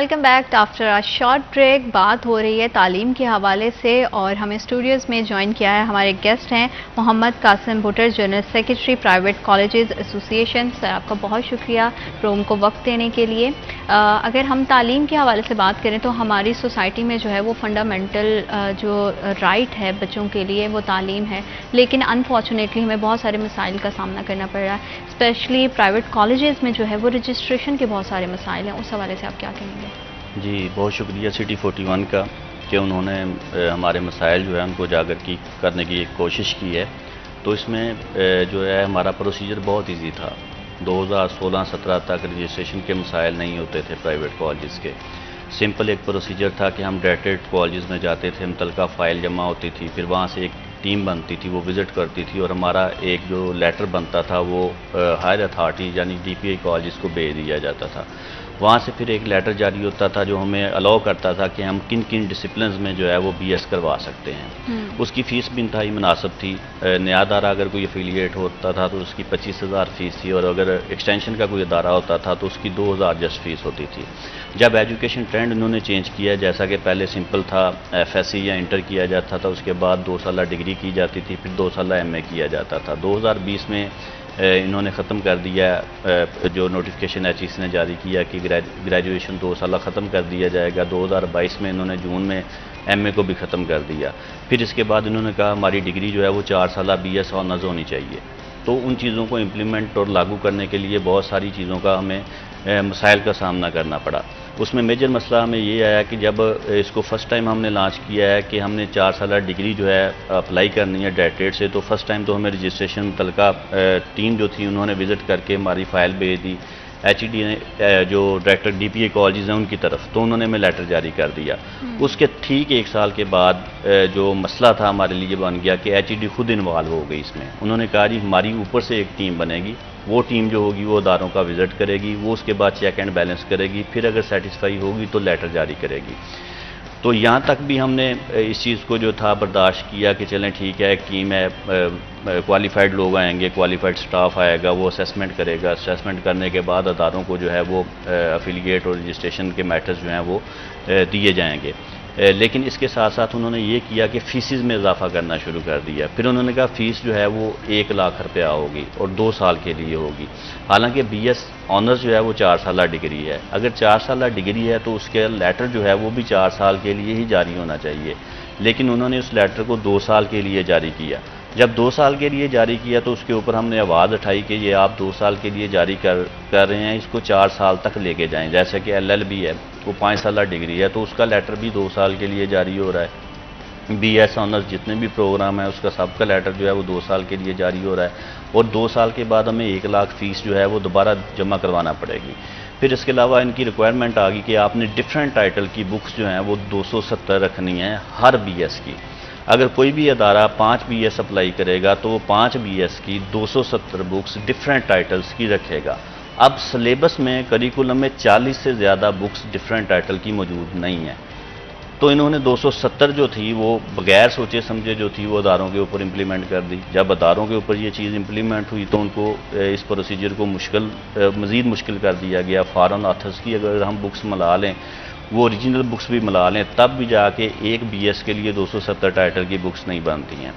Welcome back after a short break. बात हो रही है तालीम के हवाले से और हमें स्टूडियोज़ में ज्वाइन किया है हमारे गेस्ट हैं Mohammad Qasim Bhuttar, general secretary private colleges association. Sir, आपका बहुत शुक्रिया प्रोग्राम को वक्त देने के लिए। अगर हम तालीम के हवाले से बात करें तो हमारी सोसाइटी में जो है वो फंडामेंटल जो राइट है बच्चों के लिए वो तालीम है, लेकिन अनफॉर्चुनेटली हमें बहुत सारे मसाइल का सामना करना पड़ रहा है। स्पेशली प्राइवेट कॉलेजेस में जो है वो रजिस्ट्रेशन के बहुत सारे मसाइल हैं, उस हवाले से आप क्या कहेंगे? जी, बहुत शुक्रिया सिटी 41 का कि उन्होंने हमारे मसाइल जो है उनको उजागर करने की कोशिश की है। तो इसमें जो है हमारा प्रोसीजर बहुत इजी था। 2016-17 तक रजिस्ट्रेशन के मसाइल नहीं होते थे प्राइवेट कॉलेज के। सिंपल एक प्रोसीजर था कि हम डायरेक्ट कॉलेज में जाते थे, मुतलका फ़ाइल जमा होती थी, फिर वहाँ से एक टीम बनती थी, वो विज़िट करती थी और हमारा एक जो लेटर बनता था वो हायर अथॉरिटी यानी DPI कॉलेज को भेज दिया जाता था। वहाँ से फिर एक लेटर जारी होता था जो हमें अलाउ करता था कि हम किन किन डिसिप्लिन में जो है वो BS करवा सकते हैं। उसकी फ़ीस भी इंतहाई मुनासिब थी। नया अदारा अगर कोई एफिलिएट होता था तो उसकी 25,000 फ़ीस थी और अगर एक्सटेंशन का कोई अदारा होता था तो उसकी 2,000 जस्ट फ़ीस होती थी। जब एजुकेशन ट्रेंड उन्होंने चेंज किया, जैसा कि पहले सिंपल था, FSc या इंटर किया जाता था, उसके बाद 2 साल डिग्री की जाती थी, फिर 2 साल MA किया जाता था। 2020 में इन्होंने ख़त्म कर दिया, जो नोटिफिकेशन HEC ने जारी किया कि ग्रेजुएशन 2 साल ख़त्म कर दिया जाएगा। 2022 में इन्होंने जून में MA को भी ख़त्म कर दिया। फिर इसके बाद इन्होंने कहा हमारी डिग्री जो है वो 4 साल BS ऑनर्स होनी चाहिए। तो उन चीज़ों को इम्प्लीमेंट और लागू करने के लिए बहुत सारी चीज़ों का हमें मसाइल का सामना करना पड़ा। उसमें मेजर मसला हमें ये आया कि जब इसको फ़र्स्ट टाइम हमने लॉन्च किया है कि हमने 4 साल डिग्री जो है अप्लाई करनी है डायरेक्ट से, तो फ़र्स्ट टाइम तो हमें रजिस्ट्रेशन मुतलका टीम जो थी उन्होंने विज़िट करके हमारी फ़ाइल भेज दी HED ने, जो डायरेक्टर DPI कॉलेज हैं उनकी तरफ, तो उन्होंने हमें लेटर जारी कर दिया। उसके ठीक 1 साल के बाद जो मसला था हमारे लिए बन गया कि HED खुद इन्वॉल्व हो गई इसमें। उन्होंने कहा जी हमारी ऊपर से एक टीम बनेगी, वो टीम जो होगी वो अदारों का विज़िट करेगी, वो उसके बाद चेक एंड बैलेंस करेगी, फिर अगर सेटिस्फाई होगी तो लेटर जारी करेगी। तो यहाँ तक भी हमने इस चीज़ को जो था बर्दाश्त किया कि चलें ठीक है, एक टीम है, क्वालिफाइड लोग आएंगे, क्वालिफाइड स्टाफ आएगा, वो असेसमेंट करेगा। असेसमेंट करने के बाद अदारों को जो है वो एफिलिएट और रजिस्ट्रेशन के मैटर्स जो हैं वो दिए जाएंगे। लेकिन इसके साथ साथ उन्होंने ये किया कि फ़ीसिस में इजाफा करना शुरू कर दिया। फिर उन्होंने कहा फ़ीस जो है वो 1 लाख रुपया होगी और 2 साल के लिए होगी। हालांकि BS ऑनर्स जो है वो 4 साल डिग्री है। अगर 4 साल डिग्री है तो उसके लेटर जो है वो भी 4 साल के लिए ही जारी होना चाहिए, लेकिन उन्होंने उस लेटर को 2 साल के लिए जारी किया। जब 2 साल के लिए जारी किया तो उसके ऊपर हमने आवाज़ उठाई कि ये आप 2 साल के लिए जारी कर रहे हैं, इसको 4 साल तक लेके जाएं। जैसे कि LLB है, वो 5 साल डिग्री है, तो उसका लेटर भी 2 साल के लिए जारी हो रहा है। BS ऑनर्स जितने भी प्रोग्राम है उसका सबका लेटर जो है वो 2 साल के लिए जारी हो रहा है और 2 साल के बाद हमें 1 लाख फ़ीस जो है वो दोबारा जमा करवाना पड़ेगी। फिर इसके अलावा इनकी रिक्वायरमेंट आ गई कि आपने डिफरेंट टाइटल की बुक्स जो हैं वो 270 रखनी है हर BS की। अगर कोई भी अदारा 5 BS अप्लाई करेगा तो वो 5 BS की 270 बुक्स डिफरेंट टाइटल्स की रखेगा। अब सिलेबस में करिकुलम में 40 से ज़्यादा बुक्स डिफरेंट टाइटल की मौजूद नहीं है, तो इन्होंने 270 जो थी वो बगैर सोचे समझे जो थी वो अदारों के ऊपर इम्प्लीमेंट कर दी। जब अदारों के ऊपर ये चीज़ इम्प्लीमेंट हुई तो उनको इस प्रोसीजर को मज़ीद मुश्किल कर दिया गया। फॉरेन ऑथर्स की अगर हम बुक्स मिला लें, वो ओरिजिनल बुक्स भी मिला लें, तब भी जाके एक BS के लिए 270 टाइटल की बुक्स नहीं बनती हैं।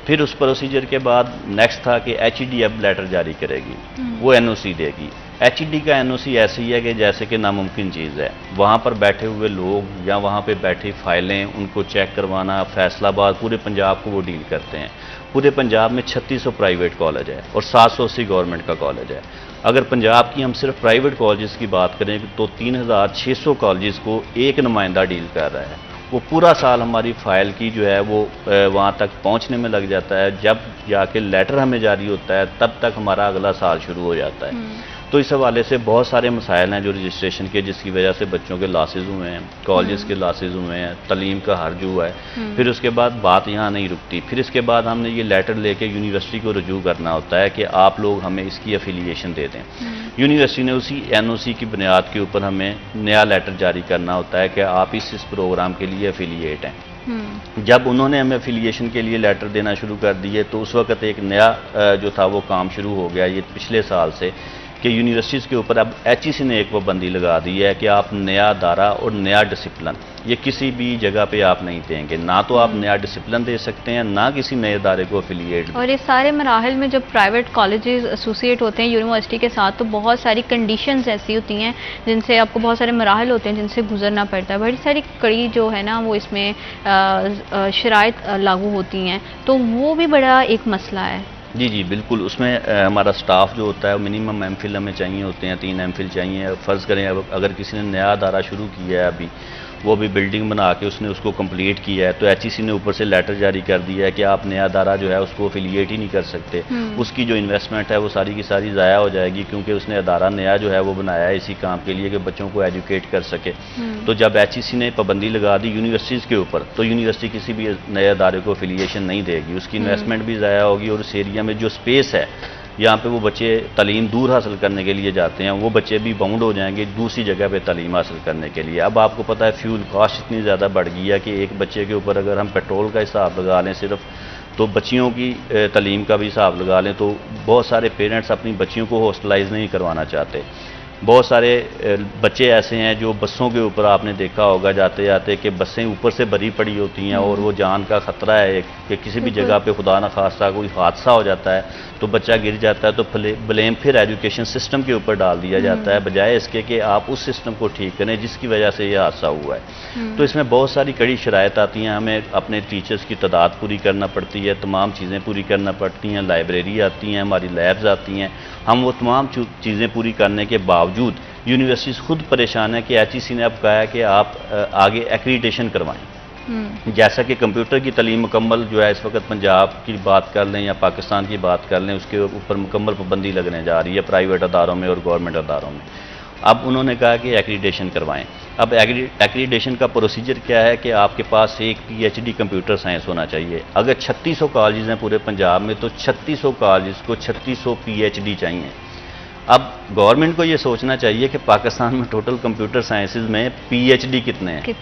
फिर उस प्रोसीजर के बाद नेक्स्ट था कि HED अब लेटर जारी करेगी, वो NOC देगी। HED का NOC ऐसे ही है कि जैसे कि नामुमकिन चीज़ है। वहाँ पर बैठे हुए लोग या वहाँ पे बैठी फ़ाइलें उनको चेक करवाना, फैसलाबाद पूरे पंजाब को वो डील करते हैं। पूरे पंजाब में 3600 प्राइवेट कॉलेज है और 780 गवर्नमेंट का कॉलेज है। अगर पंजाब की हम सिर्फ प्राइवेट कॉलेज की बात करें तो 3600 कॉलेज को एक नुमाइंदा डील कर रहा है। वो पूरा साल हमारी फ़ाइल की जो है वो वहाँ तक पहुँचने में लग जाता है। जब जाके लेटर हमें जारी होता है तब तक हमारा अगला साल शुरू हो जाता है। तो इस हवाले से बहुत सारे मसाइल हैं जो रजिस्ट्रेशन के, जिसकी वजह से बच्चों के लॉसेज हुए हैं, कॉलेज के लॉसेज हुए हैं, तालीम का हर्ज हुआ है। फिर उसके बाद बात यहाँ नहीं रुकती। फिर इसके बाद हमने ये लेटर लेके यूनिवर्सिटी को रजू करना होता है कि आप लोग हमें इसकी एफिलिएशन दे दें। यूनिवर्सिटी ने उसी NOC की बुनियाद के ऊपर हमें नया लेटर जारी करना होता है कि आप इस प्रोग्राम के लिए एफिलिएट हैं। जब उन्होंने हमें एफिलिएशन के लिए लेटर देना शुरू कर दिए तो उस वक्त एक नया जो था वो काम शुरू हो गया, ये पिछले साल से, कि यूनिवर्सिटीज़ के ऊपर अब HEC ने एक पाबंदी लगा दी है कि आप नया दायरा और नया डिसिप्लिन ये किसी भी जगह पे आप नहीं देंगे, ना तो आप नया डिसिप्लिन दे सकते हैं, ना किसी नए दायरे को एफिलिएट। और ये सारे मराहल में जब प्राइवेट कॉलेजेस एसोसिएट होते हैं यूनिवर्सिटी के साथ, तो बहुत सारी कंडीशंस ऐसी होती हैं जिनसे आपको बहुत सारे मराहल होते हैं जिनसे गुजरना पड़ता है, बड़ी सारी कड़ी जो है ना वो इसमें शराइत लागू होती हैं, तो वो भी बड़ा एक मसला है। जी जी बिल्कुल, उसमें हमारा स्टाफ जो होता है मिनिमम एमफिल हमें चाहिए होते हैं, 3 एमफिल चाहिए। फ़र्ज़ करें अब अगर किसी ने नया दायरा शुरू किया है, अभी वो भी बिल्डिंग बना के उसने उसको कंप्लीट किया है, तो HEC ने ऊपर से लेटर जारी कर दिया है कि आप नया दायरा जो है उसको एफिलिएट ही नहीं कर सकते। उसकी जो इन्वेस्टमेंट है वो सारी की सारी ज़ाया हो जाएगी, क्योंकि उसने अदारा नया जो है वो बनाया है इसी काम के लिए कि बच्चों को एजुकेट कर सके। तो जब HEC ने पाबंदी लगा दी यूनिवर्सिटीज़ के ऊपर, तो यूनिवर्सिटी किसी भी नए अदारे को एफिलिएशन नहीं देगी, उसकी इन्वेस्टमेंट भी ज़ाया होगी, और उस एरिया में जो स्पेस है यहाँ पे वो बच्चे तालीम दूर हासिल करने के लिए जाते हैं, वो बच्चे भी बाउंड हो जाएंगे दूसरी जगह पे तालीम हासिल करने के लिए। अब आपको पता है फ्यूल कॉस्ट इतनी ज़्यादा बढ़ गई है कि एक बच्चे के ऊपर अगर हम पेट्रोल का हिसाब लगा लें सिर्फ, तो बच्चियों की तालीम का भी हिसाब लगा लें, तो बहुत सारे पेरेंट्स अपनी बच्चियों को हॉस्टलाइज नहीं करवाना चाहते। बहुत सारे बच्चे ऐसे हैं जो बसों के ऊपर आपने देखा होगा जाते जाते कि बसें ऊपर से भरी पड़ी होती हैं और वो जान का ख़तरा है कि किसी भी जगह पे खुदा न खास्ता कोई हादसा हो जाता है तो बच्चा गिर जाता है, तो ब्लेम फिर एजुकेशन सिस्टम के ऊपर डाल दिया जाता है, बजाय इसके कि आप उस सिस्टम को ठीक करें जिसकी वजह से ये हादसा हुआ है। तो इसमें बहुत सारी कड़ी शराइत आती हैं, हमें अपने टीचर्स की तादाद पूरी करना पड़ती है, तमाम चीज़ें पूरी करना पड़ती हैं, लाइब्रेरी आती हैं, हमारी लैब्स आती हैं। हम वो तमाम चीज़ें पूरी करने के बावजूद यूनिवर्सिटीज़ खुद परेशान है कि HEC ने अब कहा है कि आप आगे एक्रीडिटेशन करवाएं। जैसा कि कंप्यूटर की तालीम मुकम्मल जो है इस वक्त पंजाब की बात कर लें या पाकिस्तान की बात कर लें, उसके ऊपर मुकम्मल पाबंदी लगने जा रही है प्राइवेट अदारों में और गवर्नमेंट अदारों में। अब उन्होंने कहा कि एक्रीडिटेशन करवाएं। अब एक्रीडिटेशन का प्रोसीजर क्या है कि आपके पास एक PhD कंप्यूटर साइंस होना चाहिए। अगर 3600 कॉलेज हैं पूरे पंजाब में, तो 3600 कॉलेज को 3600 PhD चाहिए। अब गवर्नमेंट को ये सोचना चाहिए कि पाकिस्तान में टोटल कंप्यूटर साइंसेज में PhD कितने हैं।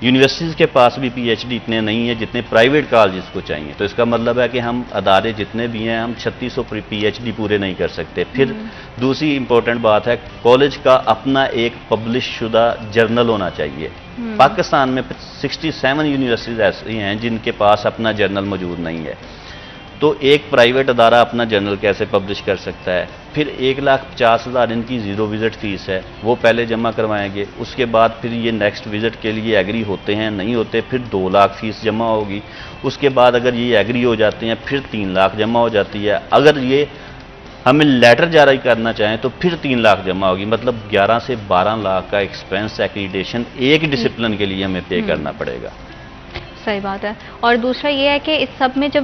यूनिवर्सिटीज़ के पास भी PhD इतने नहीं है जितने प्राइवेट कॉलेज को चाहिए। तो इसका मतलब है कि हम अदारे जितने भी हैं हम 3600 PhD पूरे नहीं कर सकते। फिर दूसरी इंपॉर्टेंट बात है, कॉलेज का अपना एक पब्लिश शुदा जर्नल होना चाहिए। पाकिस्तान में 67 यूनिवर्सिटीज़ ऐसी हैं जिनके पास अपना जर्नल मौजूद नहीं है। तो एक प्राइवेट अदारा अपना जर्नल कैसे पब्लिश कर सकता है? फिर 1,50,000 इनकी ज़ीरो विज़िट फ़ीस है, वो पहले जमा करवाएंगे, उसके बाद फिर ये नेक्स्ट विज़िट के लिए एग्री होते हैं, नहीं होते फिर 2 लाख फ़ीस जमा होगी। उसके बाद अगर ये एग्री हो जाते हैं फिर 3 लाख जमा हो जाती है। अगर ये हमें लेटर जारी करना चाहें तो फिर 3 लाख जमा होगी। मतलब 11 से 12 लाख का एक्सपेंस एक्रीडिटेशन एक डिसिप्लिन के लिए हमें पे करना पड़ेगा। सही बात है। और दूसरा ये है कि इस सब में जब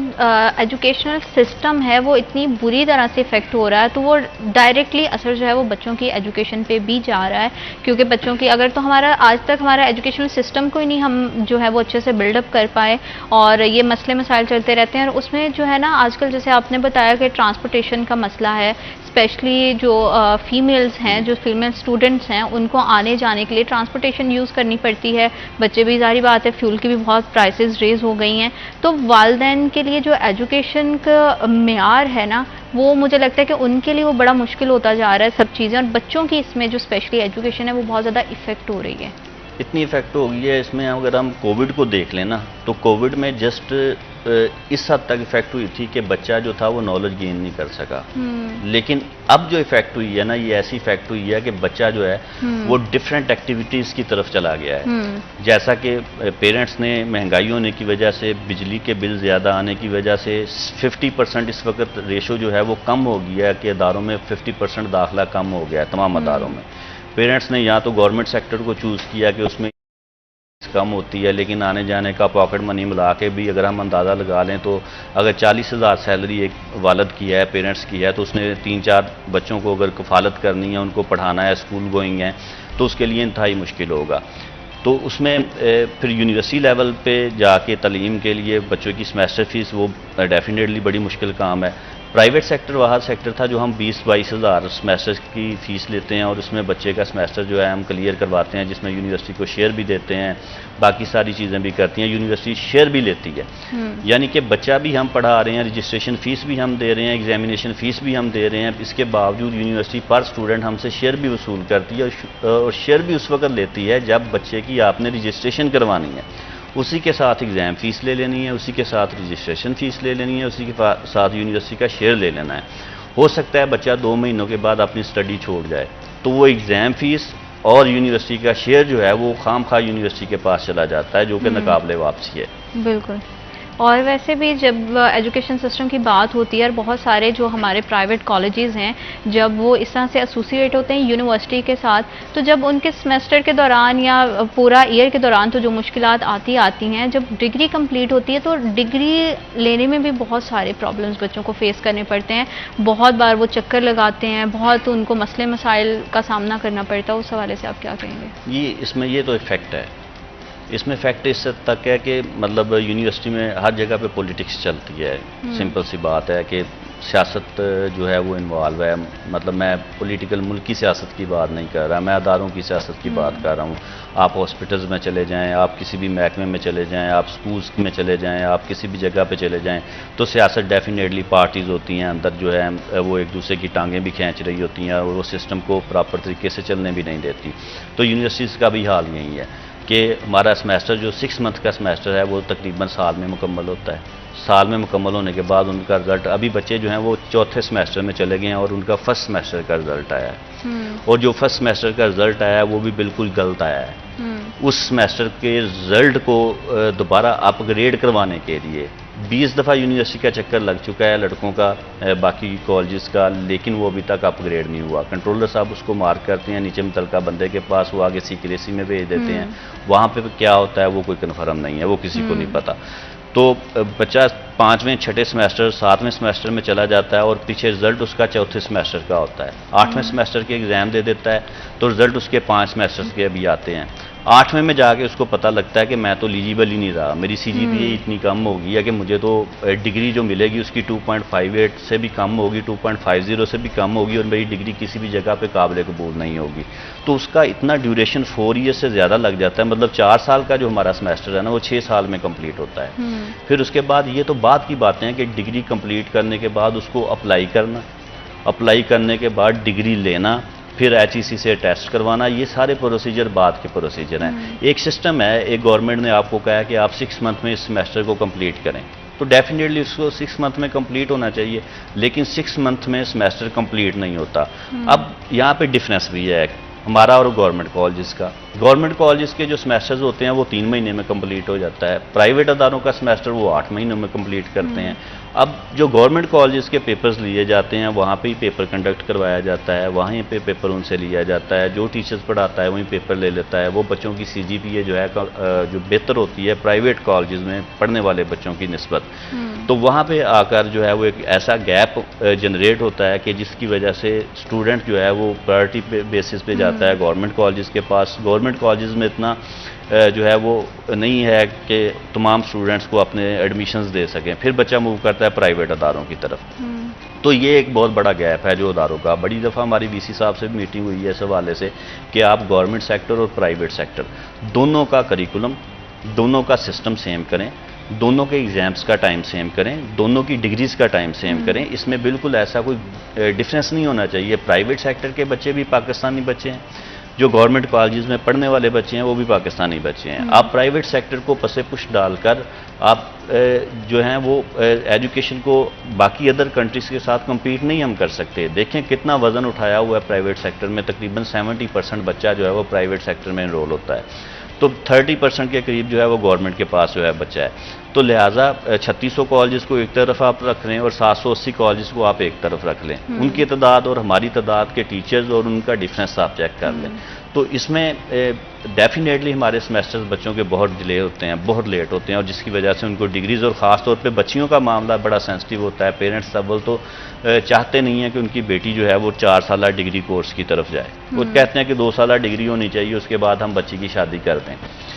एजुकेशनल सिस्टम है वो इतनी बुरी तरह से इफेक्ट हो रहा है, तो वो डायरेक्टली असर जो है वो बच्चों की एजुकेशन पे भी जा रहा है। क्योंकि बच्चों की अगर तो हमारा आज तक हमारा एजुकेशनल सिस्टम को ही नहीं हम जो है वो अच्छे से बिल्डअप कर पाए और ये मसले मसाइल चलते रहते हैं। और उसमें जो है ना आजकल जैसे आपने बताया कि ट्रांसपोर्टेशन का मसला है, स्पेशली जो फीमेल्स हैं, जो फीमेल स्टूडेंट्स हैं, उनको आने जाने के लिए ट्रांसपोर्टेशन यूज़ करनी पड़ती है। बच्चे भी जारी बात है फ्यूल की भी बहुत प्राइसेस रेज हो गई हैं। तो वालिदैन के लिए जो एजुकेशन का मेयार है ना, वो मुझे लगता है कि उनके लिए वो बड़ा मुश्किल होता जा रहा है सब चीज़ें। और बच्चों की इसमें जो स्पेशली एजुकेशन है वो बहुत ज़्यादा इफेक्ट हो रही है। इतनी इफेक्ट हो गई है इसमें, अगर हम कोविड को देख लें ना, तो कोविड में जस्ट इस हद तक इफेक्ट हुई थी कि बच्चा जो था वो नॉलेज गेन नहीं कर सका। लेकिन अब जो इफेक्ट हुई है ना, ये ऐसी इफेक्ट हुई है कि बच्चा जो है वो डिफरेंट एक्टिविटीज़ की तरफ चला गया है। जैसा कि पेरेंट्स ने महंगाई होने की वजह से, बिजली के बिल ज़्यादा आने की वजह से 50% इस वक्त रेशो जो है वो कम हो गया है कि अदारों में 50% दाखिला कम हो गया है तमाम अदारों में। पेरेंट्स ने या तो गवर्नमेंट सेक्टर को चूज़ किया कि उसमें कम होती है, लेकिन आने जाने का पॉकेट मनी मिला के भी अगर हम अंदाज़ा लगा लें तो अगर 40,000 सैलरी एक वालद की है, पेरेंट्स की है, तो उसने 3-4 बच्चों को अगर कफालत करनी है, उनको पढ़ाना है, स्कूल गोइंग है, तो उसके लिए इंतहाई मुश्किल होगा। तो उसमें फिर यूनिवर्सिटी लेवल पे जाके तालीम के लिए बच्चों की सेमेस्टर फ़ीस वो डेफिनेटली बड़ी मुश्किल काम है। प्राइवेट सेक्टर वहाँ सेक्टर था जो हम 20-22 हज़ार सेमेस्टर की फ़ीस लेते हैं और उसमें बच्चे का सेमेस्टर जो है हम क्लियर करवाते हैं, जिसमें यूनिवर्सिटी को शेयर भी देते हैं, बाकी सारी चीज़ें भी करती हैं, यूनिवर्सिटी शेयर भी लेती है। यानी कि बच्चा भी हम पढ़ा रहे हैं, रजिस्ट्रेशन फ़ीस भी हम दे रहे हैं, एग्जामिनेशन फ़ीस भी हम दे रहे हैं, इसके बावजूद यूनिवर्सिटी पर स्टूडेंट हमसे शेयर भी वसूल करती है और शेयर भी उस वक्त लेती है जब बच्चे की आपने रजिस्ट्रेशन करवानी है, उसी के साथ एग्ज़ाम फ़ीस ले लेनी है, उसी के साथ रजिस्ट्रेशन फ़ीस ले लेनी है, उसी के साथ यूनिवर्सिटी का शेयर ले लेना है। हो सकता है बच्चा 2 महीनों के बाद अपनी स्टडी छोड़ जाए, तो वो एग्ज़ाम फ़ीस और यूनिवर्सिटी का शेयर जो है वो खामखा यूनिवर्सिटी के पास चला जाता है, जो कि नाकाबिले वापसी है। बिल्कुल। और वैसे भी जब एजुकेशन सिस्टम की बात होती है और बहुत सारे जो हमारे प्राइवेट कॉलेजेस हैं, जब वो इस तरह से एसोसिएट होते हैं यूनिवर्सिटी के साथ, तो जब उनके सेमेस्टर के दौरान या पूरा ईयर के दौरान तो जो मुश्किलात आती हैं, जब डिग्री कंप्लीट होती है तो डिग्री लेने में भी बहुत सारे प्रॉब्लम्स बच्चों को फेस करने पड़ते हैं। बहुत बार वो चक्कर लगाते हैं, बहुत उनको मसले मसाइल का सामना करना पड़ता है। उस हवाले से आप क्या कहेंगे? इसमें ये तो एक फैक्ट है। इसमें फैक्ट इस तक है कि मतलब यूनिवर्सिटी में हर जगह पे पॉलिटिक्स चलती है। सिंपल सी बात है कि सियासत जो है वो इन्वॉल्व है। मतलब मैं पॉलिटिकल मुल्क की सियासत की बात नहीं कर रहा, मैं अदारों की सियासत की बात कर रहा हूँ। आप हॉस्पिटल्स में चले जाएं, आप किसी भी महकमे में चले जाएं, आप स्कूल्स में चले जाएं, आप किसी भी जगह पे चले जाएं, तो सियासत डेफिनेटली पार्टीज़ होती हैं अंदर जो है वो एक दूसरे की टांगें भी खींच रही होती हैं और वो सिस्टम को प्रॉपर तरीके से चलने भी नहीं देती। तो यूनिवर्सिटीज़ का भी हाल यही है कि हमारा सेमेस्टर जो 6 मंथ का सेमेस्टर है वो तकरीबन साल में मुकम्मल होता है। साल में मुकम्मल होने के बाद उनका रिज़ल्ट, अभी बच्चे जो हैं वो चौथे सेमेस्टर में चले गए हैं और उनका फर्स्ट सेमेस्टर का रिज़ल्ट आया है और जो फर्स्ट सेमेस्टर का रिज़ल्ट आया है वो भी बिल्कुल गलत आया है। उस सेमेस्टर के रिज़ल्ट को दोबारा अपग्रेड करवाने के लिए 20 दफ़ा यूनिवर्सिटी का चक्कर लग चुका है लड़कों का, बाकी कॉलेजेस का, लेकिन वो अभी तक अपग्रेड नहीं हुआ। कंट्रोलर साहब उसको मार्क करते हैं नीचे मुतलका बंदे के पास, वो आगे सीक्रेसी में भेज देते हैं। वहाँ पे क्या होता है वो कोई कन्फर्म नहीं है, वो किसी को नहीं पता। तो बच्चा 5वें 6ठे सेमेस्टर 7वें सेमेस्टर में चला जाता है और पीछे रिजल्ट उसका चौथे सेमेस्टर का होता है। 8वें सेमेस्टर के एग्ज़ाम दे देता है तो रिजल्ट उसके 5 सेमेस्टर्स के अभी आते हैं। 8वें में जाके उसको पता लगता है कि मैं तो एलिजिबल ही नहीं रहा, मेरी CGPA इतनी कम होगी है कि मुझे तो डिग्री जो मिलेगी उसकी 2.58 से भी कम होगी, 2.50 से भी कम होगी और मेरी डिग्री किसी भी जगह पे काबिल कबूल नहीं होगी। तो उसका इतना ड्यूरेशन 4 ईयर से ज़्यादा लग जाता है। मतलब 4 साल का जो हमारा सेमेस्टर है ना वो 6 साल में कंप्लीट होता है। फिर उसके बाद ये तो बाद की बातें हैं कि डिग्री कंप्लीट करने के बाद उसको अप्लाई करना, अप्लाई करने के बाद डिग्री लेना, फिर HEC से टेस्ट करवाना, ये सारे प्रोसीजर बाद के प्रोसीजर हैं। एक सिस्टम है, एक गवर्नमेंट ने आपको कहा है कि आप 6 मंथ में इस सेमेस्टर को कंप्लीट करें, तो डेफिनेटली उसको 6 मंथ में कंप्लीट होना चाहिए, लेकिन 6 मंथ में सेमेस्टर कंप्लीट नहीं होता। अब यहाँ पे डिफरेंस भी है हमारा और गवर्नमेंट कॉलेजेस का। गवर्नमेंट कॉलेजेस के जो सेमेस्टर्स होते हैं वो 3 महीने में कंप्लीट हो जाता है, प्राइवेट अदारों का सेमेस्टर वो 8 महीनों में कंप्लीट करते हैं। अब जो गवर्नमेंट कॉलेजेस के पेपर्स लिए जाते हैं वहाँ पे ही पेपर कंडक्ट करवाया जाता है, वहीं पे पेपर उनसे लिया जाता है, जो टीचर्स पढ़ाता है वहीं पेपर ले लेता है। वो बच्चों की CGPA जो है जो बेहतर होती है प्राइवेट कॉलेजेस में पढ़ने वाले बच्चों की निस्बत, तो वहाँ पे आकर जो है वो एक ऐसा गैप जनरेट होता है कि जिसकी वजह से स्टूडेंट जो है वो प्रायोरिटी बेसिस पे जाता है गवर्नमेंट कॉलेजेस के पास। गवर्नमेंट कॉलेजेस में इतना जो है वो नहीं है कि तमाम स्टूडेंट्स को अपने एडमिशन्स दे सकें, फिर बच्चा मूव करता है प्राइवेट अदारों की तरफ। तो ये एक बहुत बड़ा गैप है जो अदारों का। बड़ी दफ़ा हमारी VC साहब से भी मीटिंग हुई है इस हवाले से कि आप गवर्नमेंट सेक्टर और प्राइवेट सेक्टर दोनों का करिकुलम, दोनों का सिस्टम सेम करें, दोनों के एग्ज़ाम्स का टाइम सेम करें, दोनों की डिग्रीज़ का टाइम सेम करें। इसमें बिल्कुल ऐसा कोई डिफरेंस नहीं होना चाहिए। प्राइवेट सेक्टर के बच्चे भी पाकिस्तानी बच्चे हैं, जो गवर्नमेंट कॉलेजेस में पढ़ने वाले बच्चे हैं वो भी पाकिस्तानी बच्चे हैं। आप प्राइवेट सेक्टर को पसे पुश डालकर आप जो हैं वो एजुकेशन को बाकी अदर कंट्रीज़ के साथ compete नहीं हम कर सकते। देखें कितना वज़न उठाया हुआ है प्राइवेट सेक्टर में, तकरीबन 70% बच्चा जो है वो प्राइवेट सेक्टर में इनरोल होता है, तो 30% के करीब जो है वो गवर्नमेंट के पास जो है बच्चा है। तो लिहाजा 3600 कॉलेजेस को एक तरफ आप रख लें और 780 कॉलेजेस को आप एक तरफ रख लें, उनकी तादाद और हमारी तादाद के टीचर्स और उनका डिफरेंस आप चेक कर लें, तो इसमें डेफिनेटली हमारे सेमेस्टर्स बच्चों के बहुत डिले होते हैं, बहुत लेट होते हैं और जिसकी वजह से उनको डिग्रीज़ और ख़ास तौर पे बच्चियों का मामला बड़ा सेंसिटिव होता है। पेरेंट्स अव्वल तो चाहते नहीं हैं कि उनकी बेटी जो है वो 4 साल डिग्री कोर्स की तरफ जाए, वो कहते हैं कि 2 साल डिग्री होनी चाहिए उसके बाद हम बच्ची की शादी कर दें।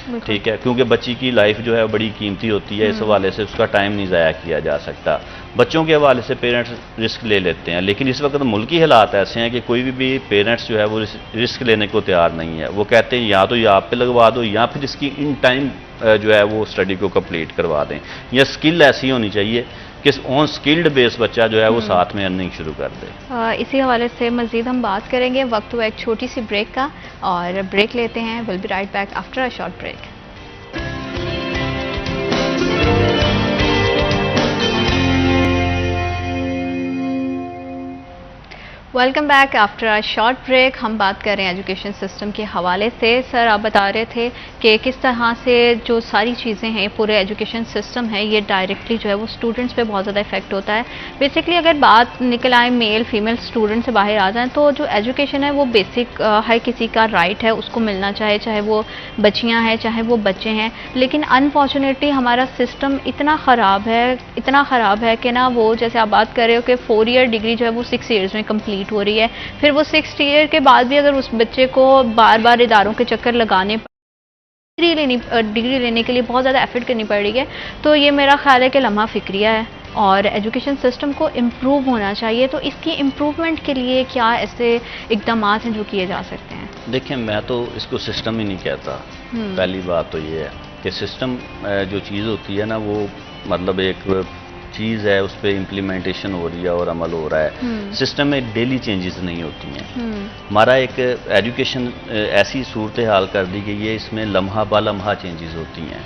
ठीक है, क्योंकि बच्ची की लाइफ जो है बड़ी कीमती होती है, इस हवाले से उसका टाइम नहीं ज़ाया किया जा सकता। बच्चों के हवाले से पेरेंट्स रिस्क ले लेते हैं, लेकिन इस वक्त मुल्की हालात ऐसे हैं कि कोई भी पेरेंट्स जो है वो रिस्क लेने को तैयार नहीं है। वो कहते हैं या तो ये आप पे लगवा दो या फिर इसकी इन टाइम जो है वो स्टडी को कंप्लीट करवा दें, या स्किल ऐसी होनी चाहिए कि ऑन स्किल्ड बेस बच्चा जो है वो साथ में अर्निंग शुरू कर दे। इसी हवाले से मज़ीद हम बात करेंगे। वक्त हुआ एक छोटी सी ब्रेक का, और ब्रेक लेते हैं। Will be right back after a short break. Welcome back after a short break. हम बात कर रहे हैं एजुकेशन सिस्टम के हवाले से। सर, आप बता रहे थे कि किस तरह से जो सारी चीज़ें हैं, पूरे एजुकेशन सिस्टम है, ये डायरेक्टली जो है वो स्टूडेंट्स पे बहुत ज़्यादा इफेक्ट होता है। बेसिकली अगर बात निकल आए मेल फीमेल स्टूडेंट से बाहर आ जाएं, तो जो एजुकेशन है वो बेसिक हर किसी का राइट है, उसको मिलना चाहिए, चाहे वो बच्चियाँ हैं चाहे वो बच्चे हैं। लेकिन अनफॉर्चुनेटली हमारा सिस्टम इतना ख़राब है कि ना, वो जैसे आप बात कर रहे हो कि 4 ईयर डिग्री जो है वो 6 ईयर्स में कंप्लीट हो रही है, फिर वो 6 ईयर के बाद भी अगर उस बच्चे को बार बार इदारों के चक्कर लगाने डिग्री लेने के लिए बहुत ज़्यादा एफर्ट करनी पड़ रही है, तो ये मेरा ख्याल है कि लम्हा फिक्रिया है और एजुकेशन सिस्टम को इम्प्रूव होना चाहिए। तो इसकी इम्प्रूवमेंट के लिए क्या ऐसे इकदाम हैं जो किए जा सकते हैं? देखिए, मैं तो इसको सिस्टम ही नहीं कहता। पहली बात तो ये है कि सिस्टम जो चीज़ होती है ना, वो मतलब एक चीज़ है, उस पर इम्प्लीमेंटेशन हो रही है और अमल हो रहा है। सिस्टम में डेली चेंजेस नहीं होती हैं। हमारा एक एजुकेशन ऐसी सूरत हाल कर दी गई है, इसमें लम्हा बा लम्हा चेंजेस होती हैं।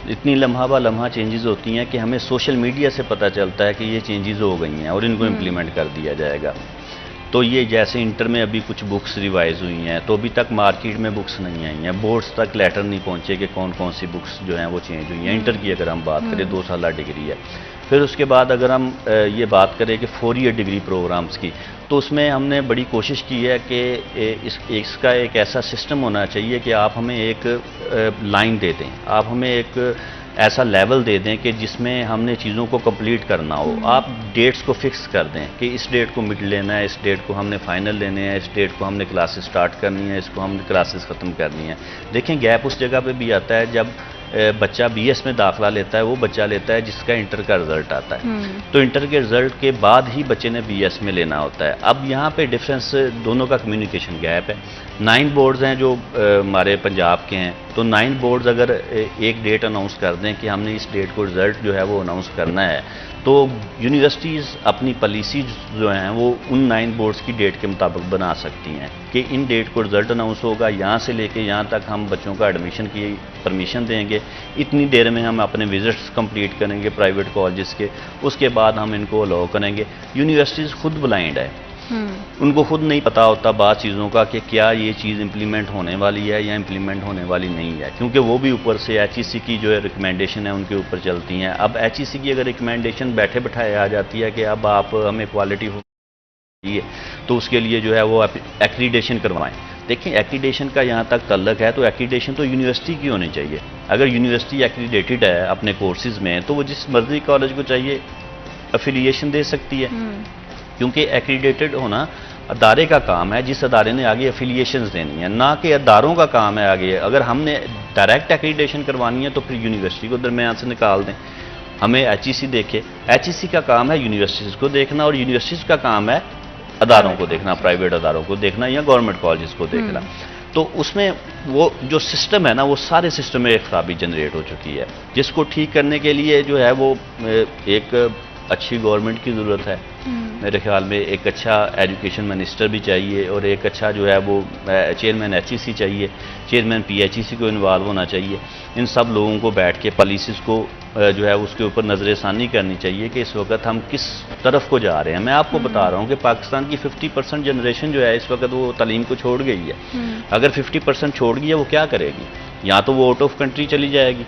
इतनी लम्हा बा लम्हा चेंजेस होती हैं कि हमें सोशल मीडिया से पता चलता है कि ये चेंजेस हो गई हैं और इनको इम्प्लीमेंट कर दिया जाएगा। तो ये जैसे इंटर में अभी कुछ बुक्स रिवाइज हुई हैं, तो अभी तक मार्केट में बुक्स नहीं आई हैं, बोर्ड्स तक लेटर नहीं पहुँचे कि कौन कौन सी बुक्स जो हैं वो चेंज हुई हैं। इंटर की अगर हम बात करें, 2 साल डिग्री है। फिर उसके बाद अगर हम ये बात करें कि 4 ईयर डिग्री प्रोग्राम्स की, तो उसमें हमने बड़ी कोशिश की है कि इसका एक ऐसा सिस्टम होना चाहिए कि आप हमें एक लाइन दे दें, आप हमें एक ऐसा लेवल दे दें कि जिसमें हमने चीज़ों को कंप्लीट करना हो। आप डेट्स को फिक्स कर दें कि इस डेट को मिड लेना है, इस डेट को हमने फाइनल लेने हैं, इस डेट को हमने क्लासेस स्टार्ट करनी है, इसको हमने क्लासेस ख़त्म करनी है। देखें, गैप उस जगह पे भी आता है जब बच्चा BS में दाखिला लेता है, वो बच्चा लेता है जिसका इंटर का रिज़ल्ट आता है। तो इंटर के रिज़ल्ट के बाद ही बच्चे ने BS में लेना होता है। अब यहाँ पे डिफरेंस, दोनों का कम्युनिकेशन गैप है। 9 बोर्ड्स हैं जो हमारे पंजाब के हैं, तो 9 बोर्ड्स अगर एक डेट अनाउंस कर दें कि हमने इस डेट को रिज़ल्ट जो है वो अनाउंस करना है, तो यूनिवर्सिटीज़ अपनी पॉलिसी जो हैं वो उन 9 बोर्ड्स की डेट के मुताबिक बना सकती हैं कि इन डेट को रिज़ल्ट अनाउंस होगा, यहाँ से लेके यहाँ तक हम बच्चों का एडमिशन की परमिशन देंगे, इतनी देर में हम अपने विजिट्स कंप्लीट करेंगे प्राइवेट कॉलेजेस के, उसके बाद हम इनको अलाउ करेंगे। यूनिवर्सिटीज़ खुद ब्लाइंड है, उनको खुद नहीं पता होता बाद चीज़ों का कि क्या ये चीज़ इम्प्लीमेंट होने वाली है या इम्प्लीमेंट होने वाली नहीं है, क्योंकि वो भी ऊपर से HEC की जो है रिकमेंडेशन है उनके ऊपर चलती हैं। अब HEC की अगर रिकमेंडेशन बैठे बैठाए आ जाती है कि अब आप हमें क्वालिटी चाहिए, तो उसके लिए जो है वो एक्रीडेशन करवाएं। देखिए, एक्रीडेशन का यहाँ तक तल्लक है तो एक्रीडेशन तो यूनिवर्सिटी की होनी चाहिए। अगर यूनिवर्सिटी एक्रीडेटेड है अपने कोर्सेज में, तो वो जिस मर्जी कॉलेज को चाहिए अफिलिएशन दे सकती है, क्योंकि एक्रीडेटेड होना अदारे का काम है, जिस अदारे ने आगे एफिलिएशंस देनी है, ना कि अदारों का काम है आगे। अगर हमने डायरेक्ट एक्रीडेशन करवानी है तो फिर यूनिवर्सिटी को दरमियान से निकाल दें, हमें HEC देखे। HEC का काम है यूनिवर्सिटीज़ को देखना और यूनिवर्सिटीज़ का काम है अदारों को देखना, प्राइवेट अदारों को देखना या गवर्नमेंट कॉलेज को देखना। तो उसमें वो जो सिस्टम है ना, वो सारे सिस्टम में एक खराबी जनरेट हो चुकी है, जिसको ठीक करने के लिए जो है वो एक अच्छी गवर्नमेंट की ज़रूरत है। मेरे ख्याल में एक अच्छा एजुकेशन मिनिस्टर भी चाहिए और एक अच्छा जो है वो चेयरमैन HEC चाहिए, चेयरमैन PHEC को इन्वॉल्व होना चाहिए। इन सब लोगों को बैठ के पॉलिसीज़ को जो है उसके ऊपर नज़रसानी करनी चाहिए कि इस वक्त हम किस तरफ को जा रहे हैं। मैं आपको बता रहा हूँ कि पाकिस्तान की 50% जनरेशन जो है इस वक्त वो तालीम को छोड़ गई है। अगर 50% छोड़ गई है, वो क्या करेगी? या तो वो आउट ऑफ कंट्री चली जाएगी,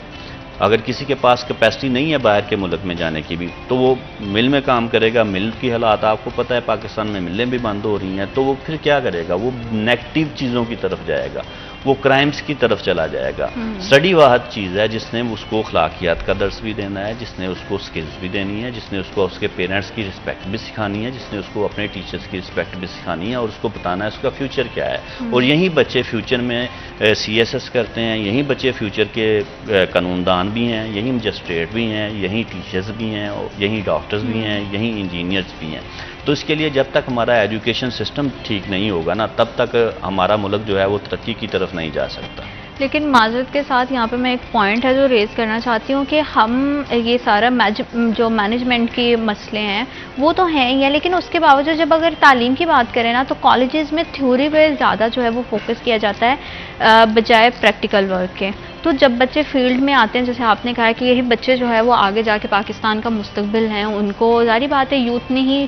अगर किसी के पास कैपेसिटी नहीं है बाहर के मुल्क में जाने की भी, तो वो मिल में काम करेगा। मिल की हालात आपको पता है, पाकिस्तान में मिलें भी बंद हो रही हैं, तो वो फिर क्या करेगा? वो नेगेटिव चीज़ों की तरफ जाएगा। वो क्राइम्स की तरफ चला जाएगा। स्टडी वाहद चीज़ है जिसने उसको अखलाकियात का दर्स भी देना है, जिसने उसको स्किल्स भी देनी है, जिसने उसको उसके पेरेंट्स की रिस्पेक्ट भी सिखानी है, जिसने उसको अपने टीचर्स की रिस्पेक्ट भी सिखानी है और उसको बताना है उसका फ्यूचर क्या है। और यही बच्चे फ्यूचर में CSS करते हैं, यही बच्चे फ्यूचर के कानूनदान भी हैं, यही मजिस्ट्रेट भी हैं, यही टीचर्स भी हैं, यही डॉक्टर्स भी हैं, यही इंजीनियर्स भी हैं। तो इसके लिए जब तक हमारा एजुकेशन सिस्टम ठीक नहीं होगा ना, तब तक हमारा मुल्क जो है वो तरक्की की तरफ नहीं जा सकता। लेकिन माजरत के साथ यहाँ पे मैं एक पॉइंट है जो रेज़ करना चाहती हूँ कि हम ये सारा जो मैनेजमेंट के मसले हैं वो तो हैं ही हैं, लेकिन उसके बावजूद जब अगर तालीम की बात करें ना, तो कॉलेजेस में थ्योरी पे ज़्यादा जो है वो फोकस किया जाता है बजाय प्रैक्टिकल वर्क के। तो जब बच्चे फील्ड में आते हैं, जैसे आपने कहा कि यही बच्चे जो है वो आगे जाके पाकिस्तान का मुस्तकबिल हैं, उनको जारी बात है यूथ ने ही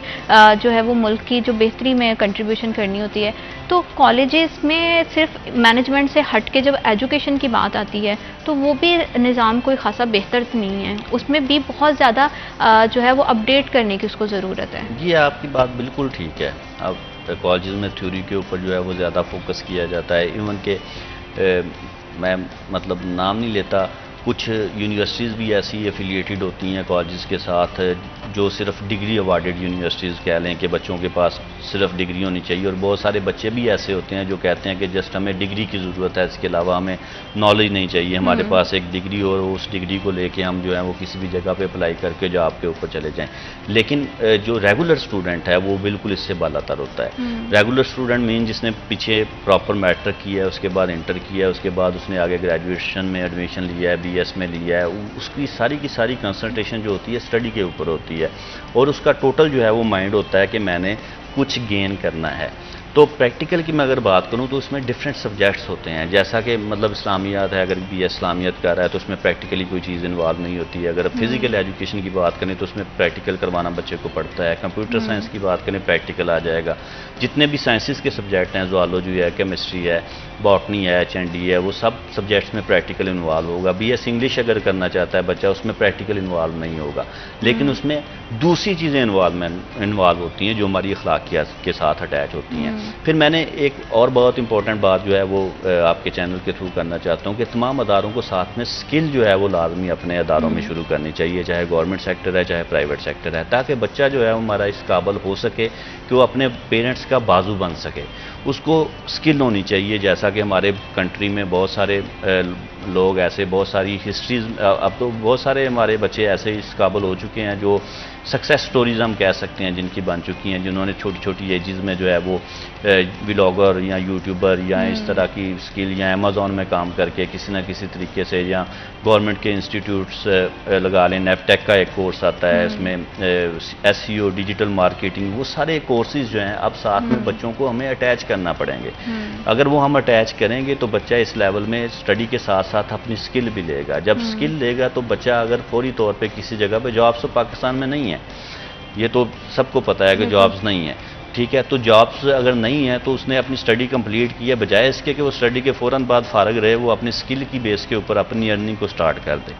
जो है वो मुल्क की जो बेहतरी में कंट्रीब्यूशन करनी होती है। तो कॉलेजेस में सिर्फ मैनेजमेंट से हट के जब एजुकेशन की बात आती है तो वो भी निज़ाम कोई ख़ासा बेहतर तो नहीं है, उसमें भी बहुत ज़्यादा जो है वो अपडेट करने की उसको ज़रूरत है। जी, आपकी बात बिल्कुल ठीक है। अब कॉलेजेस में थ्योरी के ऊपर जो है वो ज़्यादा फोकस किया जाता है। इवन के मैं मतलब नाम नहीं लेता, कुछ यूनिवर्सिटीज़ भी ऐसी एफिलिएटेड होती हैं कॉलेजेस के साथ जो सिर्फ डिग्री अवार्डेड यूनिवर्सिटीज़ कह लें कि बच्चों के पास सिर्फ डिग्री होनी चाहिए। और बहुत सारे बच्चे भी ऐसे होते हैं जो कहते हैं कि जस्ट हमें डिग्री की ज़रूरत है, इसके अलावा हमें नॉलेज नहीं चाहिए, हमारे पास एक डिग्री और उस डिग्री को लेके हम जो है वो किसी भी जगह पे अप्लाई करके जॉब के ऊपर चले जाएं। लेकिन जो रेगुलर स्टूडेंट है वो बिल्कुल इससे बालातर होता है। रेगुलर स्टूडेंट मीन जिसने पीछे प्रॉपर मैट्रिक किया है, उसके बाद इंटर किया है, उसके बाद उसने आगे ग्रेजुएशन में एडमिशन लिया है, BS में लिया है, उसकी सारी की सारी कंसंट्रेशन जो होती है स्टडी के ऊपर होती है और उसका टोटल जो है वो माइंड होता है कि मैंने कुछ गेन करना है। तो प्रैक्टिकल की मैं अगर बात करूं तो उसमें डिफरेंट सब्जेक्ट्स होते हैं, जैसा कि मतलब इस्लामियात है, अगर BS इस्लामियात कर रहा है तो उसमें प्रैक्टिकली कोई चीज़ इन्वॉल्व नहीं होती है। अगर फिजिकल एजुकेशन की बात करें तो उसमें प्रैक्टिकल करवाना बच्चे को पड़ता है। कंप्यूटर साइंस की बात करें प्रैक्टिकल आ जाएगा। जितने भी साइंसेस के सब्जेक्ट हैं, ज़ूलॉजी है, केमिस्ट्री है, बॉटनी है, HND है, वो सब सब्जेक्ट्स में प्रैक्टिकल इन्वॉल्व होगा। BS इंग्लिश अगर करना चाहता है बच्चा, उसमें प्रैक्टिकल इन्वॉल्व नहीं होगा, लेकिन उसमें दूसरी चीज़ें इन्वॉल्व होती हैं जो हमारी अखलाकियात के साथ अटैच होती हैं। फिर मैंने एक और बहुत इंपॉर्टेंट बात जो है वो आपके चैनल के थ्रू करना चाहता हूँ कि तमाम अदारों को साथ में स्किल जो है वो लाजमी अपने अदारों में शुरू करनी चाहिए, चाहे गवर्नमेंट सेक्टर है चाहे प्राइवेट सेक्टर है, ताकि बच्चा जो है हमारा इस काबिल हो सके कि वो अपने पेरेंट्स का बाजू बन सके। उसको स्किल होनी चाहिए, जैसा कि हमारे कंट्री में बहुत सारे लोग ऐसे, बहुत सारी हिस्ट्रीज, अब तो बहुत सारे हमारे बच्चे ऐसे इस काबिल हो चुके हैं जो सक्सेस स्टोरीज हम कह सकते हैं जिनकी बन चुकी हैं, जिन्होंने छोटी छोटी एजेस में जो है वो व्लॉगर या यूट्यूबर या इस तरह की स्किल या अमेज़ॉन में काम करके किसी ना किसी तरीके से, या गवर्नमेंट के इंस्टीट्यूट्स लगा लें, नेपटेक का एक कोर्स आता है, इसमें SEO, डिजिटल मार्केटिंग, वो सारे कोर्सेज जो हैं अब साथ में बच्चों को हमें अटैच करना पड़ेंगे। अगर वो हम अटैच करेंगे तो बच्चा इस लेवल में स्टडी के साथ साथ अपनी स्किल भी लेगा। जब स्किल लेगा तो बच्चा अगर फौरी तौर पे किसी जगह पे, जॉब्स तो पाकिस्तान में नहीं है, ये तो सबको पता है कि जॉब्स नहीं है, ठीक है, तो जॉब्स अगर नहीं है तो उसने अपनी स्टडी कंप्लीट की है, बजाय इसके कि वो स्टडी के फ़ौरन बाद फारग रहे, वो अपनी स्किल की बेस के ऊपर अपनी अर्निंग को स्टार्ट कर दे।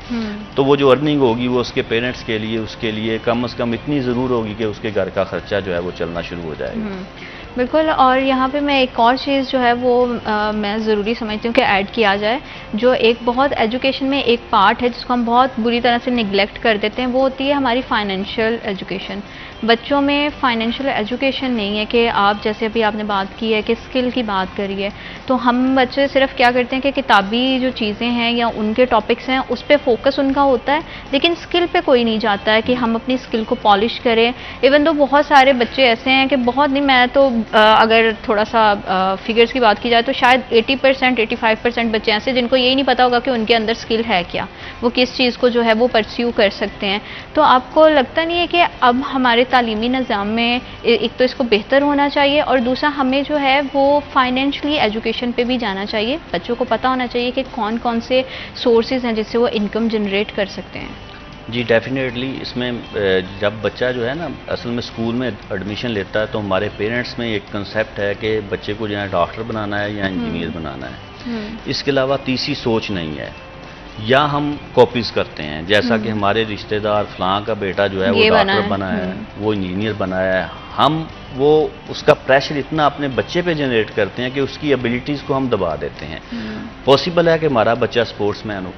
तो वो जो अर्निंग होगी वो उसके पेरेंट्स के लिए, उसके लिए कम से कम इतनी ज़रूर होगी कि उसके घर का खर्चा जो है वो चलना शुरू हो जाएगा। बिल्कुल। और यहाँ पे मैं एक और चीज़ जो है वो मैं ज़रूरी समझती हूँ कि ऐड किया जाए, जो एक बहुत एजुकेशन में एक पार्ट है जिसको हम बहुत बुरी तरह से निगलेक्ट कर देते हैं, वो होती है हमारी फाइनेंशियल एजुकेशन। बच्चों में फाइनेंशियल एजुकेशन नहीं है कि आप, जैसे अभी आपने बात की है कि स्किल की बात करी है, तो हम बच्चे सिर्फ क्या करते हैं कि किताबी जो चीज़ें हैं या उनके टॉपिक्स हैं उस पर फोकस उनका होता है, लेकिन स्किल पे कोई नहीं जाता है कि हम अपनी स्किल को पॉलिश करें। इवन तो बहुत सारे बच्चे ऐसे हैं कि बहुत नहीं, मैं तो अगर थोड़ा सा फिगर्स की बात की जाए तो शायद 80% 85% बच्चे ऐसे जिनको यही नहीं पता होगा कि उनके अंदर स्किल है क्या, वो किस चीज़ को जो है वो परस्यू कर सकते हैं। तो आपको लगता नहीं है कि अब हमारे तालीमी निज़ाम में एक तो इसको बेहतर होना चाहिए और दूसरा हमें जो है वो फाइनेंशियली एजुकेशन पे भी जाना चाहिए, बच्चों को पता होना चाहिए कि कौन कौन से सोर्सेज हैं जिससे वो इनकम जनरेट कर सकते हैं? जी डेफिनेटली। इसमें जब बच्चा जो है ना असल में स्कूल में एडमिशन लेता है तो हमारे पेरेंट्स में एक कंसेप्ट है कि बच्चे को जो है डॉक्टर बनाना है या इंजीनियर बनाना है, इसके अलावा तीसरी सोच नहीं है। या हम कॉपीज करते हैं, जैसा कि हमारे रिश्तेदार फलां का बेटा जो है वो डॉक्टर बना है, वो इंजीनियर बना है, हम वो उसका प्रेशर इतना अपने बच्चे पे जनरेट करते हैं कि उसकी एबिलिटीज़ को हम दबा देते हैं। पॉसिबल है कि हमारा बच्चा स्पोर्ट्समैन हो,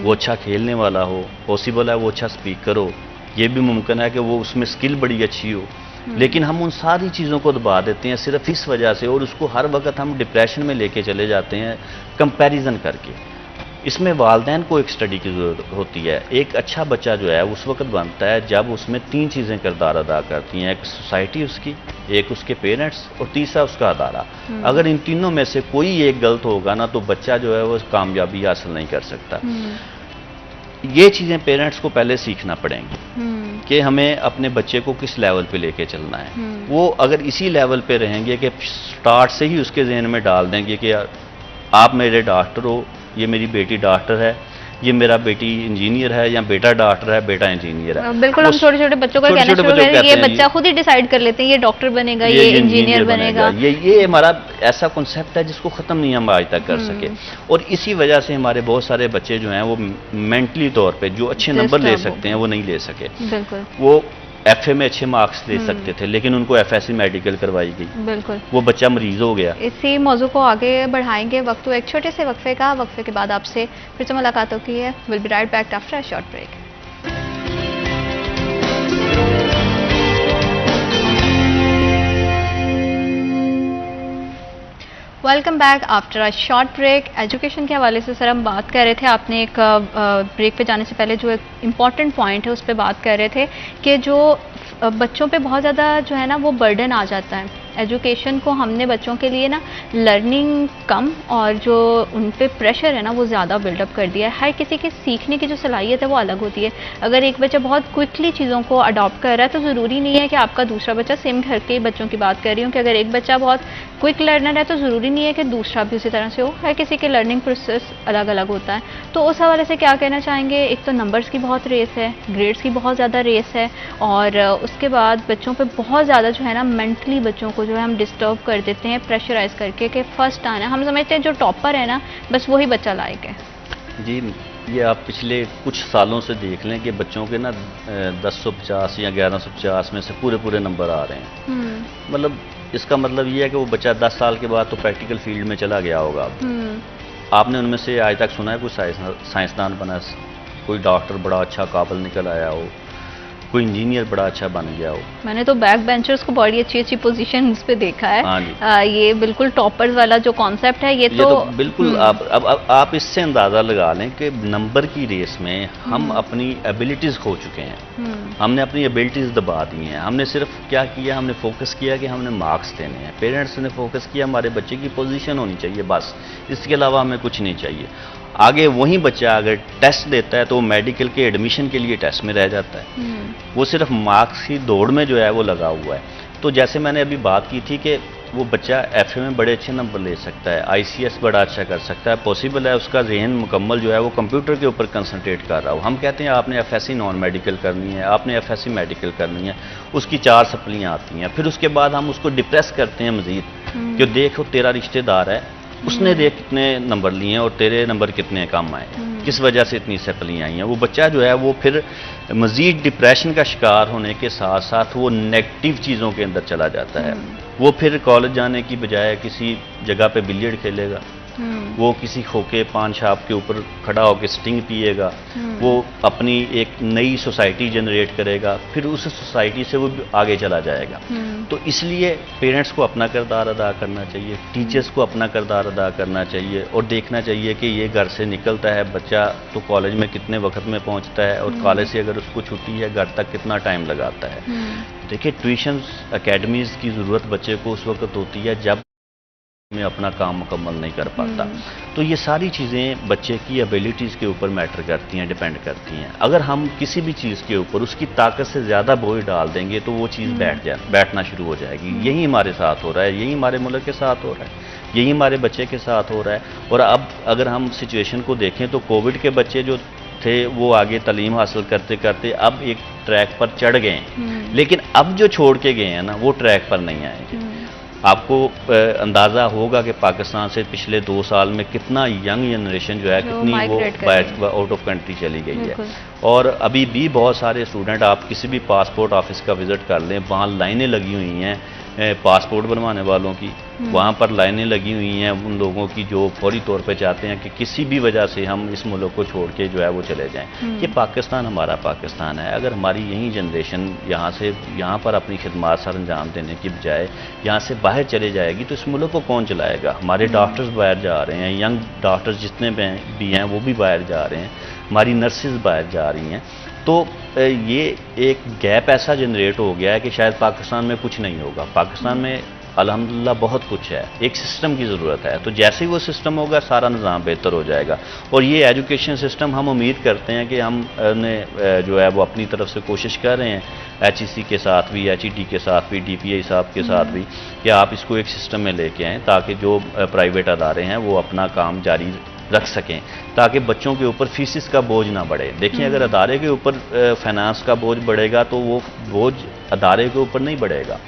वो अच्छा खेलने वाला हो, पॉसिबल है वो अच्छा स्पीकर हो, ये भी मुमकिन है कि वो उसमें स्किल बड़ी अच्छी हो, लेकिन हम उन सारी चीज़ों को दबा देते हैं सिर्फ इस वजह से, और उसको हर वक्त हम डिप्रेशन में लेके चले जाते हैं कंपैरिजन करके। इसमें वालिदैन को एक स्टडी की ज़रूरत होती है। एक अच्छा बच्चा जो है उस वक्त बनता है जब उसमें 3 चीज़ें किरदार अदा करती हैं, एक सोसाइटी उसकी, एक उसके पेरेंट्स और तीसरा उसका अदारा। अगर इन तीनों में से कोई एक गलत होगा ना तो बच्चा जो है वो कामयाबी हासिल नहीं कर सकता। ये चीज़ें पेरेंट्स को पहले सीखना पड़ेंगी कि हमें अपने बच्चे को किस लेवल पे लेके चलना है। वो अगर इसी लेवल पे रहेंगे कि स्टार्ट से ही उसके जहन में डाल देंगे कि आप मेरे डॉक्टर हो, ये मेरी बेटी डॉक्टर है, ये मेरा बेटी इंजीनियर है, या बेटा डॉक्टर है, बेटा इंजीनियर है। बिल्कुल, हम छोटे छोटे बच्चों का कहना शुरू करें, ये बच्चा खुद ही डिसाइड कर लेते हैं ये डॉक्टर बनेगा, ये इंजीनियर बनेगा। ये हमारा ऐसा कॉन्सेप्ट है जिसको ख़त्म नहीं हम आज तक कर सके, और इसी वजह से हमारे बहुत सारे बच्चे जो हैं वो मेंटली तौर पे जो अच्छे नंबर ले सकते हैं वो नहीं ले सके। बिल्कुल, वो एफए में अच्छे मार्क्स ले सकते थे लेकिन उनको एफएससी मेडिकल करवाई गई, बिल्कुल, वो बच्चा मरीज हो गया। इसी मौजू को आगे बढ़ाएंगे वक्त तो एक छोटे से वक्फे का, वक्फे के बाद आपसे फिर से मुलाकात होती है। Will be right back after a short break. Welcome back after a short break. Education के हवाले से सर हम बात कर रहे थे, आपने एक ब्रेक पे जाने से पहले जो एक इम्पॉर्टेंट पॉइंट है उस पर बात कर रहे थे कि जो बच्चों पे बहुत ज़्यादा जो है ना वो बर्डन आ जाता है। एजुकेशन को हमने बच्चों के लिए ना लर्निंग कम और जो उन पे प्रेशर है ना वो ज़्यादा बिल्डअप कर दिया है। हर किसी की सीखने की जो सलाहियत है वो अलग होती है। अगर एक बच्चा बहुत क्विकली चीज़ों को अडॉप्ट कर रहा है तो ज़रूरी नहीं है कि आपका दूसरा बच्चा, सेम घर के बच्चों की बात कर रही हूँ, कि अगर एक बच्चा बहुत क्विक लर्नर है तो ज़रूरी नहीं है कि दूसरा भी उसी तरह से हो। हर किसी के लर्निंग प्रोसेस अलग अलग होता है। तो उस हवाले से क्या कहना चाहेंगे? एक तो नंबर्स की बहुत रेस है, ग्रेड्स की बहुत ज़्यादा रेस है, और उसके बाद बच्चों पे बहुत ज़्यादा जो है ना मेंटली बच्चों को जो है हम डिस्टर्ब कर देते हैं प्रेशराइज करके कि फर्स्ट आना है। हम समझते हैं जो टॉपर है ना बस वही बच्चा लायक है। जी, ये आप पिछले कुछ सालों से देख लें कि बच्चों के ना 1050 या 1150 में से पूरे नंबर आ रहे हैं। मतलब इसका मतलब ये है कि वो बच्चा 10 साल के बाद तो प्रैक्टिकल फील्ड में चला गया होगा। आपने उनमें से आज तक सुना है कोई साइंसदान बना, कोई डॉक्टर बड़ा अच्छा काबिल निकल आया हो, कोई इंजीनियर बड़ा अच्छा बन गया हो? मैंने तो बैक बेंचर्स को बड़ी अच्छी अच्छी पोजीशंस पे देखा है। हाँ ये बिल्कुल टॉपर्स वाला जो कॉन्सेप्ट है ये तो बिल्कुल आप इससे अंदाज़ा लगा लें कि नंबर की रेस में हम अपनी एबिलिटीज़ खो चुके हैं। हमने अपनी एबिलिटीज़ दबा दी हैं। हमने सिर्फ क्या किया, हमने फोकस किया कि हमने मार्क्स देने हैं। पेरेंट्स ने फोकस किया हमारे बच्चे की पोजीशन होनी चाहिए, बस इसके अलावा हमें कुछ नहीं चाहिए। आगे वही बच्चा अगर टेस्ट देता है तो वो मेडिकल के एडमिशन के लिए टेस्ट में रह जाता है। वो सिर्फ मार्क्स की दौड़ में जो है वो लगा हुआ है। तो जैसे मैंने अभी बात की थी कि वो बच्चा एफए में बड़े अच्छे नंबर ले सकता है, आईसीएस बड़ा अच्छा कर सकता है, पॉसिबल है उसका जहन मुकम्मल जो है वो कंप्यूटर के ऊपर कंसंट्रेट कर रहा हो। हम कहते हैं आपने एफएससी नॉन मेडिकल करनी है, आपने एफएससी मेडिकल करनी है, उसकी 4 सप्लियाँ आती हैं। फिर उसके बाद हम उसको डिप्रेस करते हैं मज़ीद कि देखो तेरा रिश्तेदार है, उसने देख कितने नंबर लिए हैं और तेरे नंबर कितने कम आए, किस वजह से इतनी सप्लियाँ आई हैं। वो बच्चा जो है वो फिर मज़ीद डिप्रेशन का शिकार होने के साथ साथ वो नेगेटिव चीज़ों के अंदर चला जाता है। वो फिर कॉलेज जाने की बजाय किसी जगह पे बिलियर्ड खेलेगा, वो किसी खोके पान शॉप के ऊपर खड़ा होकर स्टिंग पिएगा, वो अपनी एक नई सोसाइटी जनरेट करेगा, फिर उस सोसाइटी से वो आगे चला जाएगा। तो इसलिए पेरेंट्स को अपना किरदार अदा करना चाहिए, टीचर्स को अपना किरदार अदा करना चाहिए, और देखना चाहिए कि ये घर से निकलता है बच्चा तो कॉलेज में कितने वक्त में पहुंचता है, और कॉलेज से अगर उसको छुट्टी है घर तक कितना टाइम लगाता है। देखिए, ट्यूशन्स अकेडमीज़ की ज़रूरत बच्चे को उस वक्त होती है जब में अपना काम मुकम्मल नहीं कर पाता। तो ये सारी चीज़ें बच्चे की एबिलिटीज़ के ऊपर मैटर करती हैं, डिपेंड करती हैं। अगर हम किसी भी चीज़ के ऊपर उसकी ताकत से ज़्यादा बोझ डाल देंगे तो वो चीज़ बैठना शुरू हो जाएगी। यही हमारे साथ हो रहा है, यही हमारे मुल्क के साथ हो रहा है, यही हमारे बच्चे के साथ हो रहा है। और अब अगर हम सिचुएशन को देखें तो कोविड के बच्चे जो थे वो आगे तालीम हासिल करते करते अब एक ट्रैक पर चढ़ गए हैं, लेकिन अब जो छोड़ के गए हैं ना वो ट्रैक पर नहीं आएंगे। आपको अंदाज़ा होगा कि पाकिस्तान से पिछले 2 साल में कितना यंग जनरेशन जो है कितनी वो आउट ऑफ कंट्री चली गई है। और अभी भी बहुत सारे स्टूडेंट, आप किसी भी पासपोर्ट ऑफिस का विज़िट कर लें, वहाँ लाइनें लगी हुई हैं पासपोर्ट बनवाने वालों की, वहाँ पर लाइनें लगी हुई हैं उन लोगों की जो फौरी तौर पे चाहते हैं कि किसी भी वजह से हम इस मुल्क को छोड़ के जो है वो चले जाएं। ये पाकिस्तान हमारा पाकिस्तान है। अगर हमारी यही जनरेशन यहाँ पर अपनी खिदमत सर अंजाम देने की बजाय यहाँ से बाहर चले जाएगी तो इस मुल्क को कौन चलाएगा? हमारे डॉक्टर्स बाहर जा रहे हैं, यंग डॉक्टर्स जितने भी हैं वो भी बाहर जा रहे हैं, हमारी नर्सेज बाहर जा रही हैं। तो ये एक गैप ऐसा जनरेट हो गया है कि शायद पाकिस्तान में कुछ नहीं होगा। पाकिस्तान में अल्हम्दुलिल्लाह बहुत कुछ है, एक सिस्टम की ज़रूरत है। तो जैसे ही वो सिस्टम होगा सारा निज़ाम बेहतर हो जाएगा। और ये एजुकेशन सिस्टम हम उम्मीद करते हैं कि हम ने जो है वो अपनी तरफ से कोशिश कर रहे हैं, HEC के साथ भी, HED के साथ भी, DPI साहब के साथ भी, कि आप इसको एक सिस्टम में लेके आएँ ताकि जो प्राइवेट अदारे हैं वो अपना काम जारी रख सकें, ताकि बच्चों के ऊपर फीसिस का बोझ ना बढ़े। देखिए, अगर अदारे के ऊपर फाइनेंस का बोझ बढ़ेगा तो वो बोझ अदारे के ऊपर नहीं बढ़ेगा,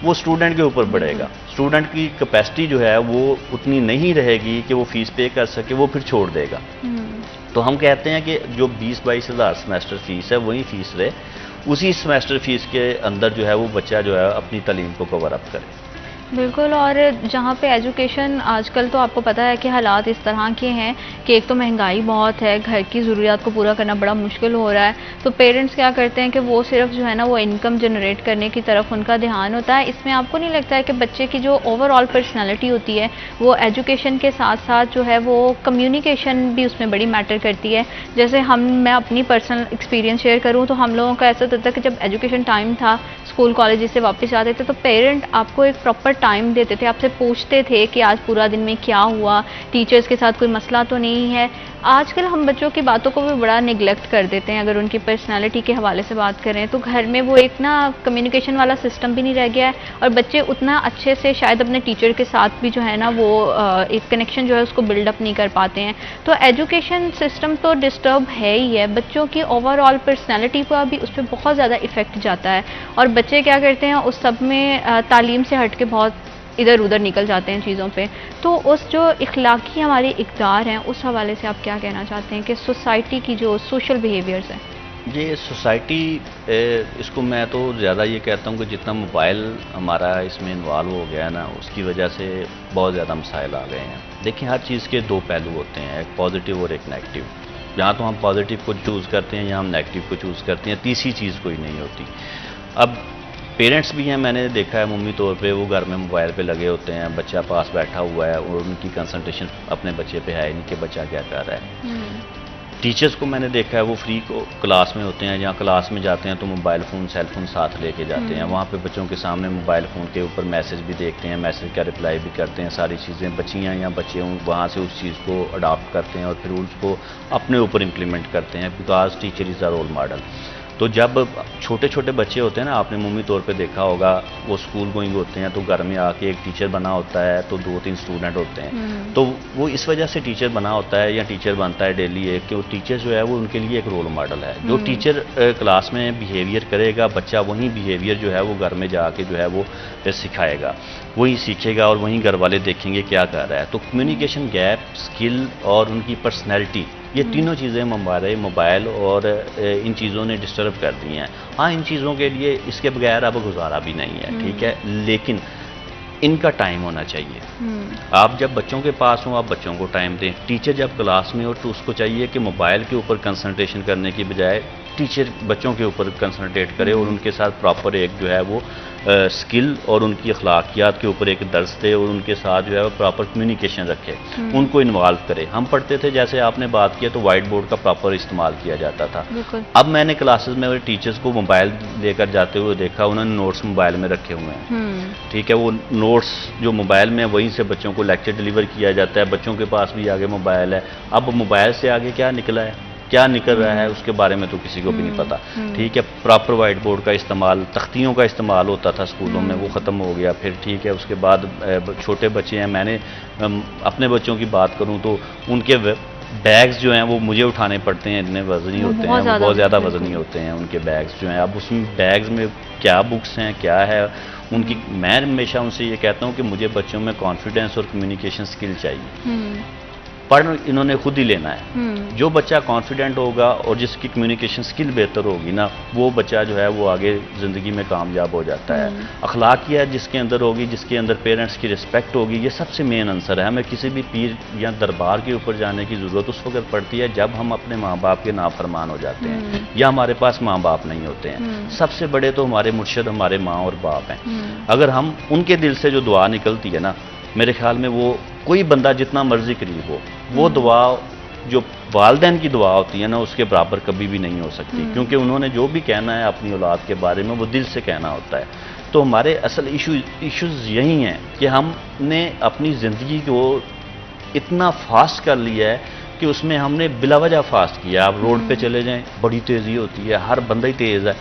वो स्टूडेंट के ऊपर बढ़ेगा। स्टूडेंट की कैपेसिटी जो है वो उतनी नहीं रहेगी कि वो फीस पे कर सके, वो फिर छोड़ देगा। तो हम कहते हैं कि जो 20-22 हज़ार सेमेस्टर फीस है वही फीस रहे, उसी सेमेस्टर फीस के अंदर जो है वो बच्चा जो है अपनी तालीम को कवर अप करे। बिल्कुल। और जहाँ पे एजुकेशन आजकल तो आपको पता है कि हालात इस तरह के हैं कि एक तो महंगाई बहुत है, घर की ज़रूरियात को पूरा करना बड़ा मुश्किल हो रहा है। तो पेरेंट्स क्या करते हैं कि वो सिर्फ जो है ना वो इनकम जनरेट करने की तरफ उनका ध्यान होता है। इसमें आपको नहीं लगता है कि बच्चे की जो ओवरऑल पर्सनैलिटी होती है वो एजुकेशन के साथ साथ जो है वो कम्युनिकेशन भी उसमें बड़ी मैटर करती है। जैसे मैं अपनी पर्सनल एक्सपीरियंस शेयर करूँ तो हम लोगों का ऐसा होता था कि जब एजुकेशन टाइम था, स्कूल कॉलेज से वापस आते थे तो पेरेंट आपको एक प्रॉपर टाइम देते थे, आपसे पूछते थे कि आज पूरा दिन में क्या हुआ, टीचर्स के साथ कोई मसला तो नहीं है। आजकल हम बच्चों की बातों को भी बड़ा निगलेक्ट कर देते हैं। अगर उनकी पर्सनालिटी के हवाले से बात करें तो घर में वो एक ना कम्युनिकेशन वाला सिस्टम भी नहीं रह गया है और बच्चे उतना अच्छे से शायद अपने टीचर के साथ भी जो है ना वो एक कनेक्शन जो है उसको बिल्डअप नहीं कर पाते हैं। तो एजुकेशन सिस्टम तो डिस्टर्ब है ही है, बच्चों की ओवरऑल पर्सनैलिटी पर भी उस पर बहुत ज़्यादा इफेक्ट जाता है और बच्चे क्या करते हैं उस सब में तालीम से हट के बहुत इधर उधर निकल जाते हैं चीज़ों पे। तो उस जो इखलाकी हमारी इक़दार हैं उस हवाले से आप क्या कहना चाहते हैं कि सोसाइटी की जो सोशल बिहेवियर्स हैं? ये सोसाइटी, इसको मैं तो ज़्यादा ये कहता हूँ कि जितना मोबाइल हमारा इसमें इन्वॉल्व हो गया है ना, उसकी वजह से बहुत ज़्यादा मसाइल आ गए हैं। देखिए, हर चीज़ के दो पहलू होते हैं, एक पॉजिटिव और एक नेगेटिव। यहाँ तो हम पॉजिटिव को चूज़ करते हैं या हम नेगेटिव को चूज़ करते हैं, तीसरी चीज़ कोई नहीं होती। अब पेरेंट्स भी हैं, मैंने देखा है मम्मी तौर पे वो घर में मोबाइल पे लगे होते हैं, बच्चा पास बैठा हुआ है और उनकी कंसंट्रेशन अपने बच्चे पे है नहीं कि बच्चा क्या कर रहा है। टीचर्स को मैंने देखा है वो फ्री क्लास में होते हैं, जहाँ क्लास में जाते हैं तो मोबाइल फ़ोन, सेल फ़ोन साथ लेके जाते हैं। वहाँ पे बच्चों के सामने मोबाइल फ़ोन के ऊपर मैसेज भी देखते हैं, मैसेज का रिप्लाई भी करते हैं, सारी चीज़ें बच्चियाँ या बच्चे वहाँ से उस चीज़ को अडॉप्ट करते हैं और फिर उसको अपने ऊपर इम्प्लीमेंट करते हैं, because teacher is a role model. तो जब छोटे छोटे बच्चे होते हैं ना, आपने मम्मी तौर पे देखा होगा, वो स्कूल गोइंग होते हैं तो घर में आके एक टीचर बना होता है तो 2-3 स्टूडेंट होते हैं। तो वो इस वजह से टीचर बना होता है या टीचर बनता है डेली एक, कि वो टीचर जो है वो उनके लिए एक रोल मॉडल है। जो टीचर क्लास में बिहेवियर करेगा, बच्चा वही बिहेवियर जो है वो घर में जाके जो है वो सिखाएगा, वही सीखेगा और वहीं घर वाले देखेंगे क्या कर रहा है। तो कम्युनिकेशन गैप, स्किल और उनकी पर्सनैलिटी, ये तीनों चीज़ें हमारे मोबाइल और इन चीज़ों ने डिस्टर्ब कर दी हैं। हाँ, इन चीज़ों के लिए इसके बगैर अब गुजारा भी नहीं है, ठीक है, लेकिन इनका टाइम होना चाहिए। आप जब बच्चों के पास हो, आप बच्चों को टाइम दें। टीचर जब क्लास में हो तो उसको चाहिए कि मोबाइल के ऊपर कंसंट्रेशन करने की बजाय टीचर बच्चों के ऊपर कंसंट्रेट करे और उनके साथ प्रॉपर एक जो है वो स्किल और उनकी अखलाकियात के ऊपर एक दर्स दे और उनके साथ जो है वो प्रॉपर कम्युनिकेशन रखे, उनको इन्वॉल्व करे। हम पढ़ते थे, जैसे आपने बात किया, तो वाइट बोर्ड का प्रॉपर इस्तेमाल किया जाता था। अब मैंने क्लासेस में टीचर्स को मोबाइल लेकर जाते हुए देखा, उन्होंने नोट्स मोबाइल में रखे हुए हैं, ठीक है। वो नोट्स जो मोबाइल में वहीं से बच्चों को लेक्चर डिलीवर किया जाता है, बच्चों के पास भी आगे मोबाइल है। अब मोबाइल से आगे क्या निकला है, क्या निकल रहा है, उसके बारे में तो किसी को भी नहीं पता, ठीक है। प्रॉपर वाइट बोर्ड का इस्तेमाल, तख्तियों का इस्तेमाल होता था स्कूलों में, वो ख़त्म हो गया फिर, ठीक है। उसके बाद छोटे बच्चे हैं, मैंने अपने बच्चों की बात करूं तो उनके बैग्स जो हैं वो मुझे उठाने पड़ते हैं, इतने वजनी होते हैं, बहुत ज़्यादा वजनी होते हैं उनके बैग्स जो हैं। अब उसमें बैग्स में क्या बुक्स हैं, क्या है, उनकी, मैं हमेशा उनसे ये कहता हूँ कि मुझे बच्चों में कॉन्फिडेंस और कम्युनिकेशन स्किल चाहिए। पढ़ इन्होंने खुद ही लेना है। जो बच्चा कॉन्फिडेंट होगा और जिसकी कम्युनिकेशन स्किल बेहतर होगी ना, वो बच्चा जो है वो आगे ज़िंदगी में कामयाब हो जाता है। अखलाकियत जिसके अंदर होगी, जिसके अंदर पेरेंट्स की रिस्पेक्ट होगी, ये सबसे मेन आंसर है। हमें किसी भी पीर या दरबार के ऊपर जाने की ज़रूरत उस वक्त पड़ती है जब हम अपने माँ बाप के नाफरमान हो जाते हैं या हमारे पास माँ बाप नहीं होते हैं। सबसे बड़े तो हमारे मुर्शिद हमारे माँ और बाप हैं। अगर हम उनके दिल से जो दुआ निकलती है ना, मेरे ख्याल में वो कोई बंदा जितना मर्जी करीब हो, वो दुआ जो वालिदैन की दुआ होती है ना, उसके बराबर कभी भी नहीं हो सकती। क्योंकि उन्होंने जो भी कहना है अपनी औलाद के बारे में वो दिल से कहना होता है। तो हमारे असल इश्यूज़ यही हैं कि हमने अपनी ज़िंदगी को इतना फास्ट कर लिया है कि उसमें हमने बिलावजह फास्ट किया। आप रोड पे चले जाएं, बड़ी तेज़ी होती है, हर बंदा ही तेज़ है।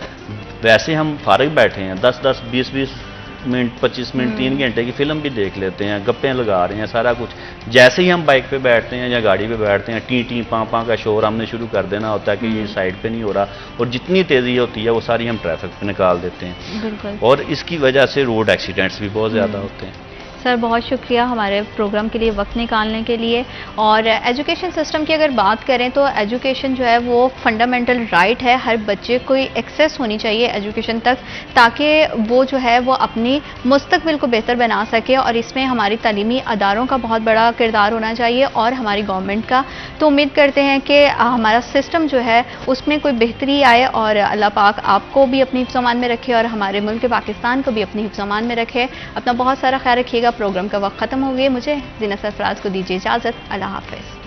वैसे हम फारिग बैठे हैं, 10-10, 20-20 मिनट, 25 मिनट, 3 घंटे की फिल्म भी देख लेते हैं, गप्पे लगा रहे हैं, सारा कुछ। जैसे ही हम बाइक पे बैठते हैं या गाड़ी पे बैठते हैं, टी टी पाँ पाँ का शोर हमने शुरू कर देना होता है कि ये साइड पे नहीं हो रहा, और जितनी तेज़ी होती है वो सारी हम ट्रैफिक पे निकाल देते हैं, और इसकी वजह से रोड एक्सीडेंट्स भी बहुत ज़्यादा होते हैं। सर बहुत शुक्रिया हमारे प्रोग्राम के लिए वक्त निकालने के लिए। और एजुकेशन सिस्टम की अगर बात करें तो एजुकेशन जो है वो फंडामेंटल राइट है। हर बच्चे को एक्सेस होनी चाहिए एजुकेशन तक, ताकि वो जो है वो अपनी मुस्तकबिल को बेहतर बना सके, और इसमें हमारी तालीमी अदारों का बहुत बड़ा किरदार होना चाहिए और हमारी गवर्नमेंट का। तो उम्मीद करते हैं कि हमारा सिस्टम जो है उसमें कोई बेहतरी आए, और अल्लाह पाक आपको भी अपनी हिफ्ज़-ओ-अमान में रखे और हमारे मुल्क पाकिस्तान को भी अपनी हिफ्ज़-ओ-अमान में रखे। अपना बहुत सारा ख्याल रखिएगा। प्रोग्राम का वक्त खत्म हो गया, मुझे ज़ीनत सरफराज को दीजिए इजाज़त। अल्लाह हाफ़िज़।